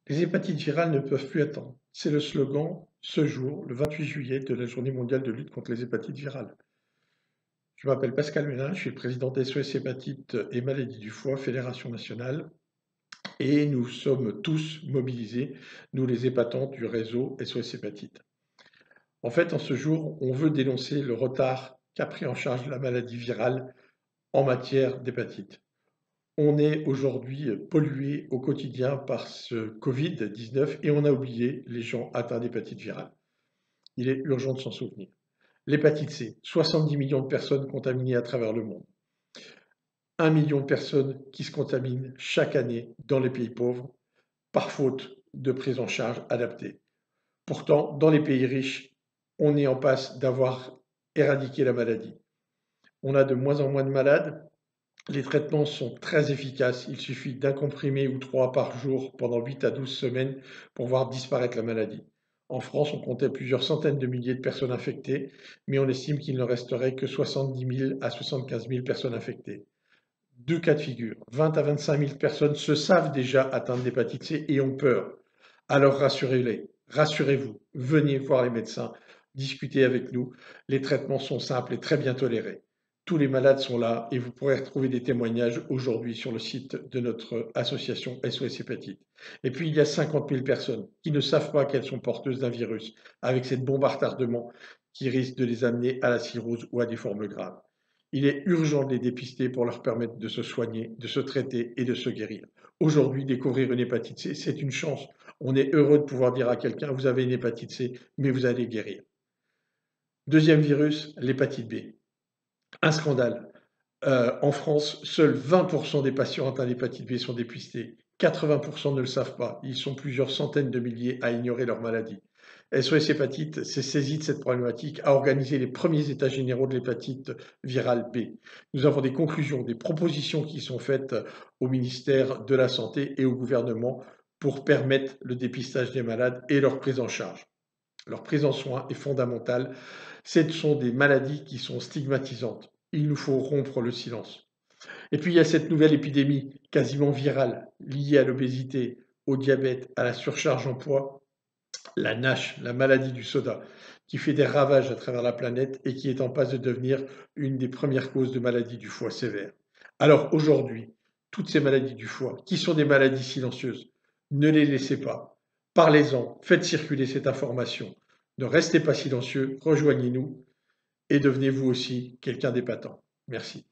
Les hépatites virales ne peuvent plus attendre. C'est le slogan, ce jour, le 28 juillet, de la Journée mondiale de lutte contre les hépatites virales. Je m'appelle Pascal Ménin, je suis le président d'SOS Hépatite et Maladies du foie, Fédération nationale, et nous sommes tous mobilisés, nous les hépatants du réseau SOS Hépatite. En fait, en ce jour, on veut dénoncer le retard qu'a pris en charge la maladie virale en matière d'hépatite. On est aujourd'hui pollué au quotidien par ce Covid-19 et on a oublié les gens atteints d'hépatite virale. Il est urgent de s'en souvenir. L'hépatite C, 70 millions de personnes contaminées à travers le monde. 1 million de personnes qui se contaminent chaque année dans les pays pauvres par faute de prise en charge adaptée. Pourtant, dans les pays riches, on est en passe d'avoir éradiqué la maladie. On a de moins en moins de malades. Les traitements sont très efficaces. Il suffit d'un comprimé ou 3 par jour pendant 8 à 12 semaines pour voir disparaître la maladie. En France, on comptait plusieurs centaines de milliers de personnes infectées, mais on estime qu'il ne resterait que 70 000 à 75 000 personnes infectées. Deux cas de figure. 20 à 25 000 personnes se savent déjà atteintes d'hépatite C et ont peur. Alors rassurez-les, rassurez-vous, venez voir les médecins, discutez avec nous. Les traitements sont simples et très bien tolérés. Tous les malades sont là et vous pourrez retrouver des témoignages aujourd'hui sur le site de notre association SOS Hépatite. Et puis il y a 50 000 personnes qui ne savent pas qu'elles sont porteuses d'un virus avec cette bombe à retardement qui risque de les amener à la cirrhose ou à des formes graves. Il est urgent de les dépister pour leur permettre de se soigner, de se traiter et de se guérir. Aujourd'hui, découvrir une hépatite C, c'est une chance. On est heureux de pouvoir dire à quelqu'un, vous avez une hépatite C, mais vous allez guérir. Deuxième virus, l'hépatite B. Un scandale. En France, seuls 20% des patients atteints d'hépatite B sont dépistés. 80% ne le savent pas. Ils sont plusieurs centaines de milliers à ignorer leur maladie. SOS Hépatite s'est saisi de cette problématique, a organisé les premiers états généraux de l'hépatite virale B. Nous avons des conclusions, des propositions qui sont faites au ministère de la Santé et au gouvernement pour permettre le dépistage des malades et leur prise en charge. Leur prise en soin est fondamentale. Ce sont des maladies qui sont stigmatisantes. Il nous faut rompre le silence. Et puis il y a cette nouvelle épidémie quasiment virale liée à l'obésité, au diabète, à la surcharge en poids, la NASH, la maladie du soda, qui fait des ravages à travers la planète et qui est en passe de devenir une des premières causes de maladies du foie sévère. Alors aujourd'hui, toutes ces maladies du foie, qui sont des maladies silencieuses, ne les laissez pas. Parlez-en, faites circuler cette information. Ne restez pas silencieux, rejoignez-nous et devenez vous aussi quelqu'un d'épatant. Merci.